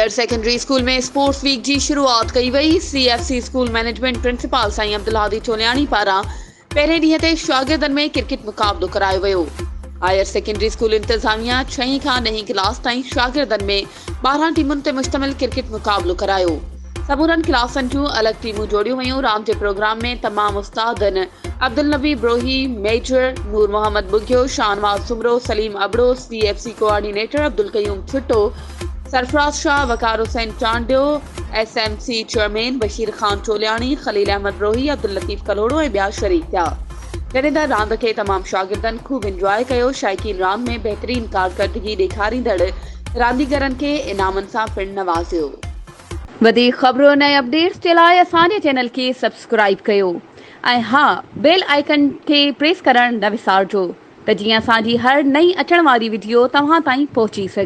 Higher secondary school में sports weak की शुरुआत कई वही। CFC स्कूल मैनेजमेंट प्रिंसिपल साईं अब्दुल हादी चोलियानी पारां पहिरें ॾींहं ते शागिर्दनि में क्रिकेट मुक़ाबलो करायो वियो। हायर सेकेंडरी स्कूल इंतजामिया 6हीं खां 9हीं क्लास ताईं शागिर्दनि में 12 टीमुनि ते मुश्तमिल क्रिकेट मुक़ाबलो करायो। समूरनि क्लासनि जूं अलॻि टीमूं जोड़ियूं वयूं। रांदि जे प्रोग्राम में तमाम उस्तादनि अब्दुल नबी ब्रोही, मेजर नूर मोहम्मद बुगियो, शाहनवाज सुमरो, सलीम अबड़ो, CFC कोऑर्डिनेटर अब्दुल कयूम छिट्टो, सरफराज शाह, वकार हुसैन चांडियो, SMC चेयरमैन बशीर खान चोलियानी, खलील अहमद ब्रोही, अब्दुल लतीफ कलोड़ो ऐं ॿिया शरीक थिया। जॾहिं त रांदि खे तमाम शागिर्दनि ख़ूब इंजॉय कयो। शाइकीन रांदि में बहितरीन कारकर्दगी ॾेखारींदड़ रांदीगरनि खे इनामनि सां पिणु नवाज़ियो। वधीक ख़बरुनि ऐं अपडेट्स जे लाइ असांजे चैनल खे सब्सक्राइब कयो ऐं हा, बेल आइकन खे प्रेस करणु न विसारिजो त जीअं असांजी हर नई अचण वारी वीडियो तव्हां ताईं पहुची सघे।